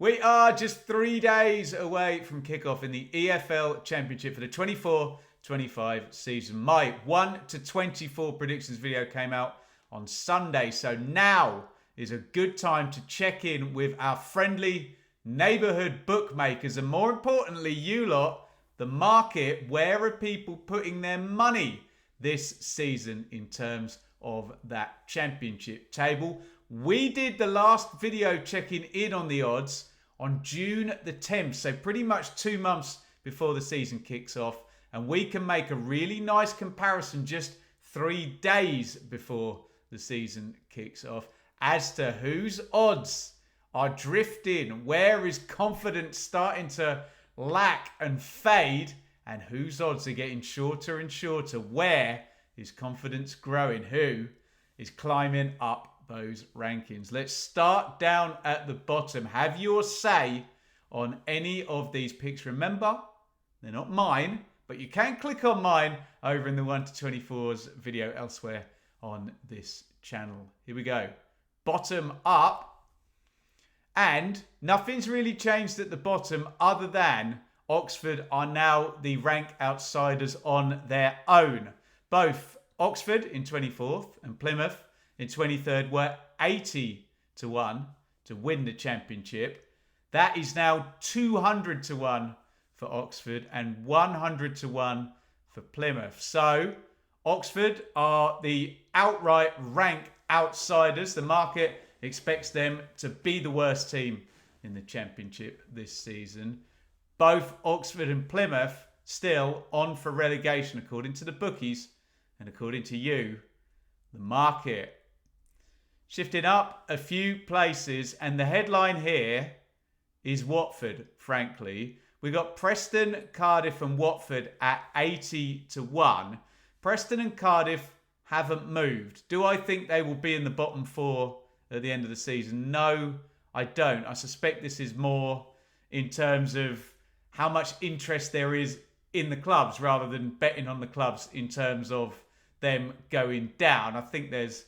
We are just 3 days away from kickoff in the EFL Championship for the 24-25 season. My 1 to 24 predictions video came out on Sunday, so now is a good time to check in with our friendly neighbourhood bookmakers, and more importantly, you lot, the market. Where are people putting their money this season in terms of that championship table? We did the last video checking in on the odds on June the 10th, so pretty much 2 months before the season kicks off, and we can make a really nice comparison just 3 days before the season kicks off as to whose odds are drifting, where is confidence starting to lack and fade, and whose odds are getting shorter and shorter, where is confidence growing, who is climbing up those rankings. Let's start down at the bottom. Have your say on any of these picks. Remember, they're not mine, but you can click on mine over in the 1 to 24's video elsewhere on this channel. Here we go. Bottom up. And nothing's really changed at the bottom other than Oxford are now the rank outsiders on their own. Both Oxford in 24th and Plymouth in 23rd were 80 to 1 to win the championship. That is now 200 to 1 for Oxford and 100 to 1 for Plymouth. So Oxford are the outright rank outsiders. The market expects them to be the worst team in the championship this season. Both Oxford and Plymouth still on for relegation according to the bookies and according to you, the market. Shifting up a few places, and the headline here is Watford, frankly. We got Preston, Cardiff and Watford at 80 to 1. Preston and Cardiff haven't moved. Do I think they will be in the bottom 4 at the end of the season? No, I don't. I suspect this is more in terms of how much interest there is in the clubs rather than betting on the clubs in terms of them going down. I think there's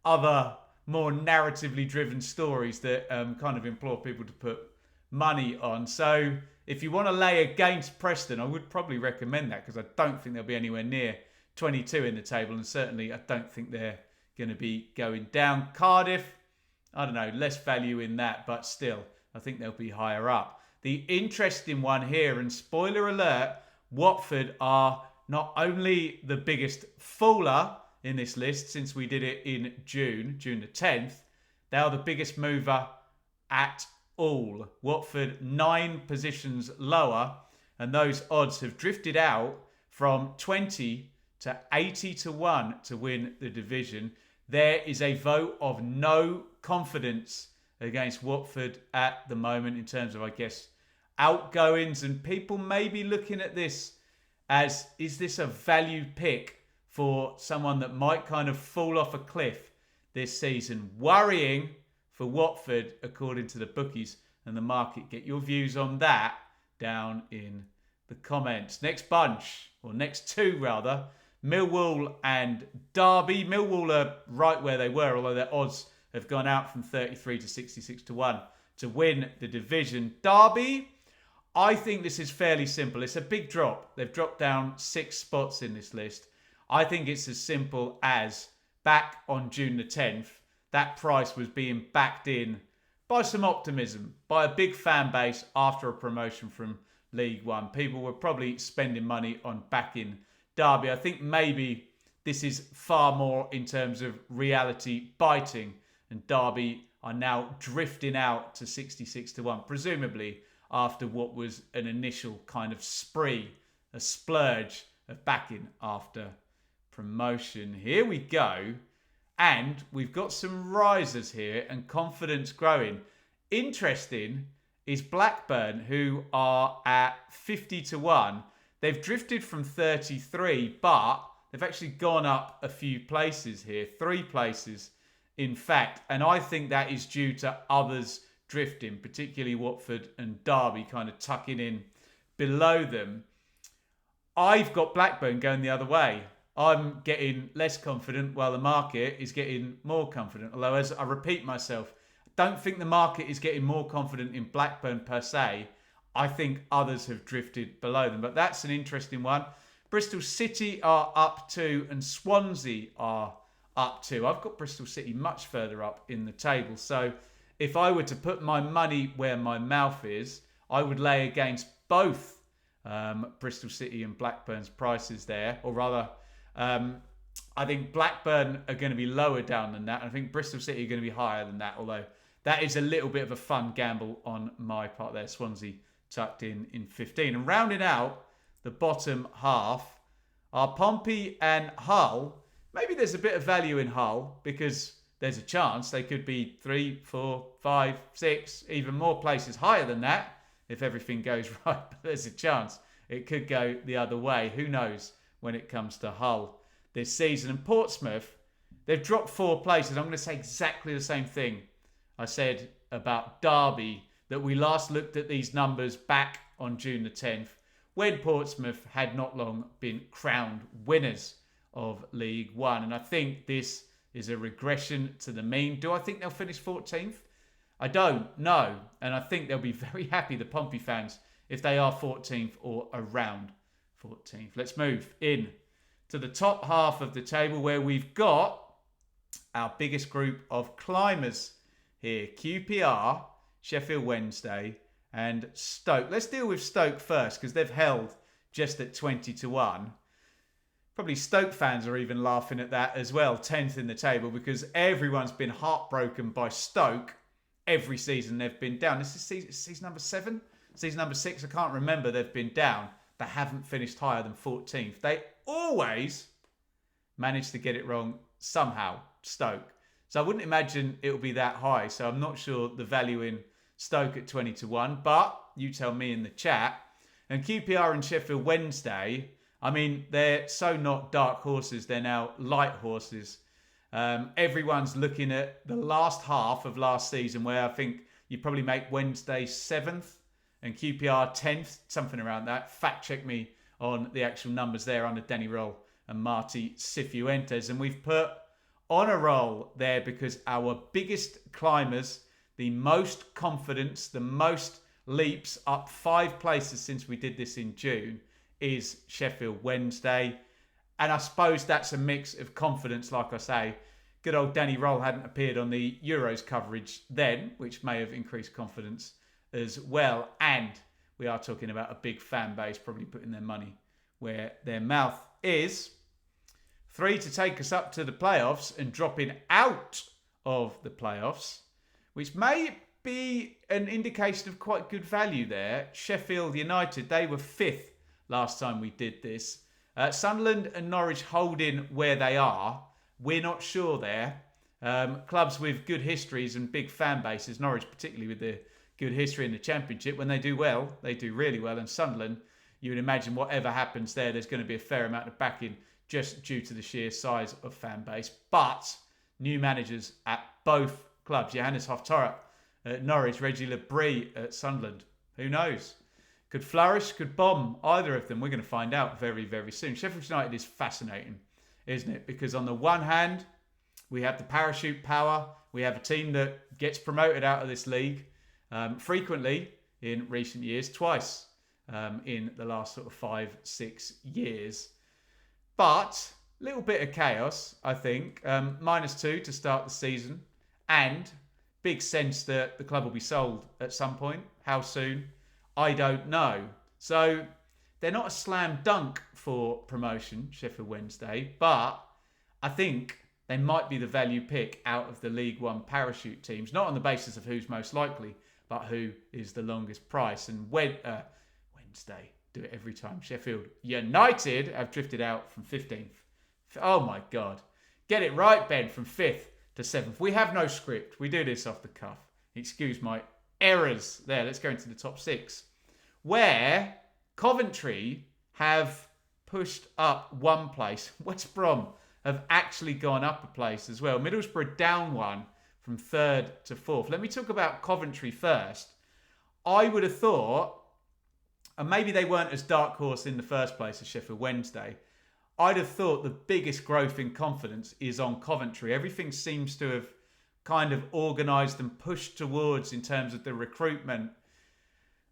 other more narratively driven stories that kind of implore people to put money on. So if you want to lay against Preston, I would probably recommend that, because I don't think they'll be anywhere near 22 in the table, and certainly I don't think they're going to be going down. Cardiff, I don't know, less value in that, but still, I think they'll be higher up. The interesting one here, and spoiler alert, Watford are not only the biggest faller in this list since we did it in June the 10th, they are the biggest mover at all. Watford 9 positions lower, and those odds have drifted out from 20 to 80 to 1 to win the division. There is a vote of no confidence against Watford at the moment in terms of, I guess, outgoings, and people may be looking at this as, is this a value pick for someone that might kind of fall off a cliff this season? Worrying for Watford, according to the bookies and the market. Get your views on that down in the comments. Next bunch, or next two rather, Millwall and Derby. Millwall are right where they were, although their odds have gone out from 33 to 66 to 1 to win the division. Derby, I think this is fairly simple. It's a big drop. They've dropped down 6 spots in this list. I think it's as simple as back on June the 10th, that price was being backed in by some optimism, by a big fan base after a promotion from League One. People were probably spending money on backing Derby. I think maybe this is far more in terms of reality biting, and Derby are now drifting out to 66 to 1, presumably after what was an initial kind of spree, a splurge of backing after promotion. Here we go. And we've got some risers here and confidence growing. Interesting is Blackburn, who are at 50 to 1. They've drifted from 33, but they've actually gone up a few places here, 3 places, in fact. And I think that is due to others drifting, particularly Watford and Derby kind of tucking in below them. I've got Blackburn going the other way. I'm getting less confident while the market is getting more confident. Although, as I repeat myself, I Don't think the market is getting more confident in Blackburn per se. I think others have drifted below them. But that's an interesting one. Bristol City are up 2 and Swansea are up 2. I've got Bristol City much further up in the table. So if I were to put my money where my mouth is, I would lay against both Bristol City and Blackburn's prices there. Or rather, I think Blackburn are going to be lower down than that. And I think Bristol City are going to be higher than that. Although that is a little bit of a fun gamble on my part there. Swansea tucked in 15. And rounding out the bottom half are Pompey and Hull. Maybe there's a bit of value in Hull because there's a chance they could be 3, 4, 5, 6, even more places higher than that if everything goes right. But there's a chance it could go the other way. Who knows when it comes to Hull this season. And Portsmouth, they've dropped 4 places. I'm going to say exactly the same thing I said about Derby, that we last looked at these numbers back on June the 10th, when Portsmouth had not long been crowned winners of League One. And I think this is a regression to the mean. Do I think they'll finish 14th? I don't know. And I think they'll be very happy, the Pompey fans, if they are 14th or around 14th. Let's move in to the top half of the table where we've got our biggest group of climbers here. QPR, Sheffield Wednesday, and Stoke. Let's deal with Stoke first because they've held just at 20-1. Probably Stoke fans are even laughing at that as well, 10th in the table, because everyone's been heartbroken by Stoke every season they've been down. This is season number 7? Season number 6? I can't remember. They've been down. They haven't finished higher than 14th. They always manage to get it wrong somehow, Stoke. So I wouldn't imagine it will be that high. So I'm not sure the value in Stoke at 20-1, but you tell me in the chat. And QPR and Sheffield Wednesday, I mean, they're so not dark horses, they're now light horses. Everyone's looking at the last half of last season where I think you probably make Wednesday 7th and QPR 10th, something around that. Fact check me on the actual numbers there under Danny Roll and Marty Cifuentes. And we've put on a roll there because our biggest climbers, the most confidence, the most leaps up 5 places since we did this in June, is Sheffield Wednesday. And I suppose that's a mix of confidence, like I say. Good old Danny Roll hadn't appeared on the Euros coverage then, which may have increased confidence as well. And we are talking about a big fan base probably putting their money where their mouth is. 3 to take us up to the playoffs and dropping out of the playoffs, which may be an indication of quite good value there. Sheffield United, they were 5th last time we did this. Sunderland and Norwich holding where they are. We're not sure there. Clubs with good histories and big fan bases, Norwich particularly with the good history in the Championship, when they do well, they do really well. And Sunderland, you would imagine whatever happens there, there's going to be a fair amount of backing just due to the sheer size of fan base. But new managers at both clubs. Johannes Hoftorp at Norwich, Reggie Lebris at Sunderland. Who knows? Could flourish, could bomb, either of them. We're going to find out very, very soon. Sheffield United is fascinating, isn't it? Because on the one hand, we have the parachute power. We have a team that gets promoted out of this league frequently in recent years, twice in the last sort of 5-6 years. But a little bit of chaos, I think. -2 to start the season. And big sense that the club will be sold at some point. How soon? I don't know. So they're not a slam dunk for promotion, Sheffield Wednesday, but I think they might be the value pick out of the League One parachute teams, not on the basis of who's most likely, but who is the longest price. And Wednesday, do it every time. Sheffield United have drifted out from 15th. Oh my God. Get it right, Ben, from 5th to 7th. We have no script. We do this off the cuff. Excuse my errors there. Let's go into the top 6, where Coventry have pushed up 1 place. West Brom have actually gone up a place as well. Middlesbrough down 1 from 3rd to 4th. Let me talk about Coventry first. I would have thought, and maybe they weren't as dark horse in the first place as Sheffield Wednesday, I'd have thought the biggest growth in confidence is on Coventry. Everything seems to have kind of organised and pushed towards in terms of the recruitment.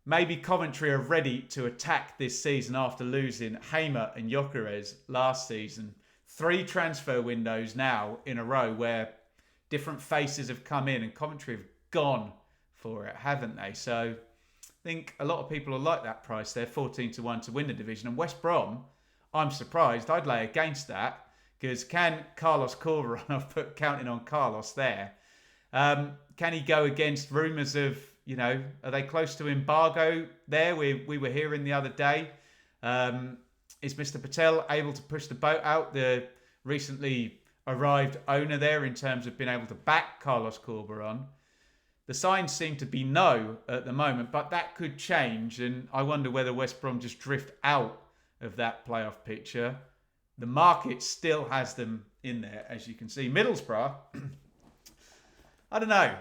Maybe Coventry are ready to attack this season after losing Hamer and Gyökeres last season. 3 transfer windows now in a row where different faces have come in and Coventry have gone for it, haven't they? So I think a lot of people will like that price there, 14-1 to win the division. And West Brom, I'm surprised. I'd lay against that because can Carlos Corberan, I've put counting on Carlos there, can he go against rumours of, are they close to embargo there? We were hearing the other day. Is Mr. Patel able to push the boat out? The recently arrived owner there in terms of being able to back Carlos Corberan. The signs seem to be no at the moment, but that could change. And I wonder whether West Brom just drift out of that playoff picture. The market still has them in there, as you can see. Middlesbrough, I don't know.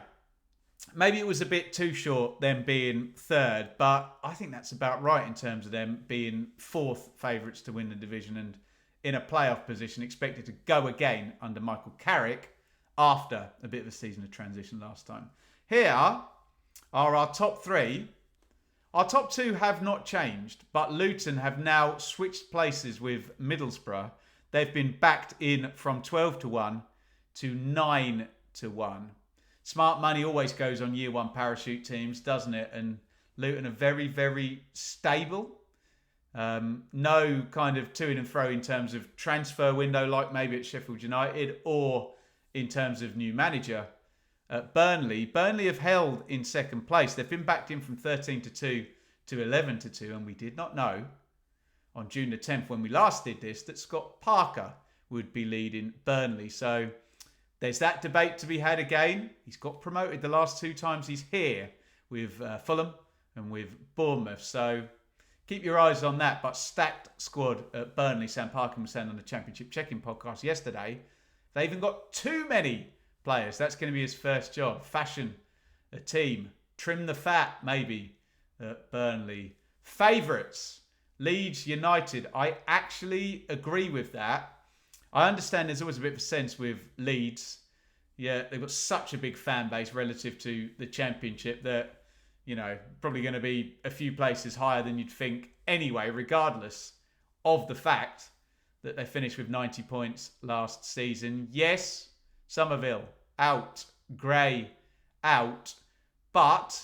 Maybe it was a bit too short, them being third, but I think that's about right in terms of them being 4th favourites to win the division and in a playoff position, expected to go again under Michael Carrick after a bit of a season of transition last time. Here are our top 3. Our top 2 have not changed, but Luton have now switched places with Middlesbrough. They've been backed in from 12-1 to 9-1. Smart money always goes on year 1 parachute teams, doesn't it? And Luton are very, very stable. No kind of to and fro in terms of transfer window like maybe at Sheffield United or in terms of new manager. Burnley have held in 2nd place. They've been backed in from 13-2 to 11-2, and we did not know on June the 10th when we last did this that Scott Parker would be leading Burnley. So there's that debate to be had again. He's got promoted the last 2 times he's here with Fulham and with Bournemouth. So keep your eyes on that. But stacked squad at Burnley. Sam Parkin was saying on the Championship Check-In podcast yesterday, they even got too many players. That's going to be his first job. Fashion a team. Trim the fat, maybe, at Burnley. Favourites. Leeds United. I actually agree with that. I understand there's always a bit of a sense with Leeds. Yeah, they've got such a big fan base relative to the Championship that, probably going to be a few places higher than you'd think anyway, regardless of the fact that they finished with 90 points last season. Yes, Somerville out, Gray out, but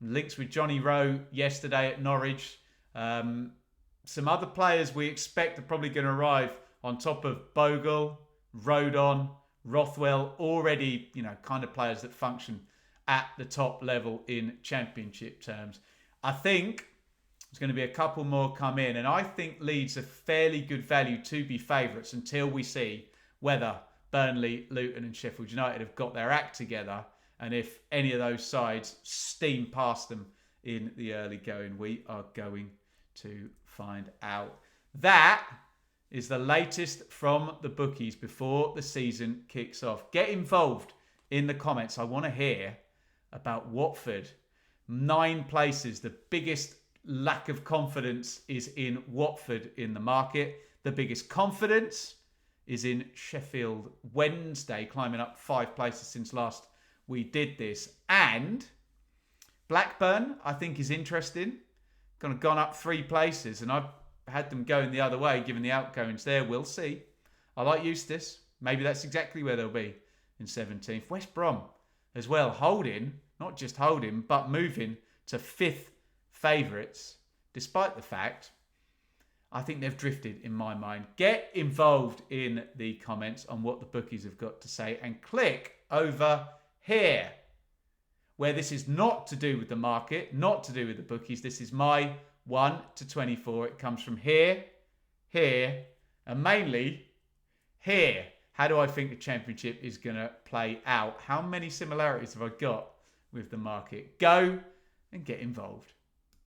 links with Johnny Rowe yesterday at Norwich. Some other players we expect are probably going to arrive on top of Bogle, Rodon, Rothwell, already, kind of players that function at the top level in Championship terms. I think there's going to be a couple more come in, and I think Leeds are fairly good value to be favourites until we see whether Burnley, Luton and Sheffield United have got their act together, and if any of those sides steam past them in the early going. We are going to find out. That is the latest from the bookies before the season kicks off. Get involved in the comments. I want to hear about Watford. 9 places. The biggest lack of confidence is in Watford in the market. The biggest confidence is in Sheffield Wednesday, climbing up 5 places since last we did this. And Blackburn, I think, is interesting. Kind of gone up 3 places, and I've had them going the other way, given the outgoings there. We'll see. I like Eustace. Maybe that's exactly where they'll be in 17th. West Brom as well, holding, not just holding, but moving to 5th favourites, despite the fact I think they've drifted in my mind. Get involved in the comments on what the bookies have got to say and click over here, where this is not to do with the market, not to do with the bookies. This is my 1 to 24. It comes from here, here, and mainly here. How do I think the Championship is going to play out? How many similarities have I got with the market? Go and get involved.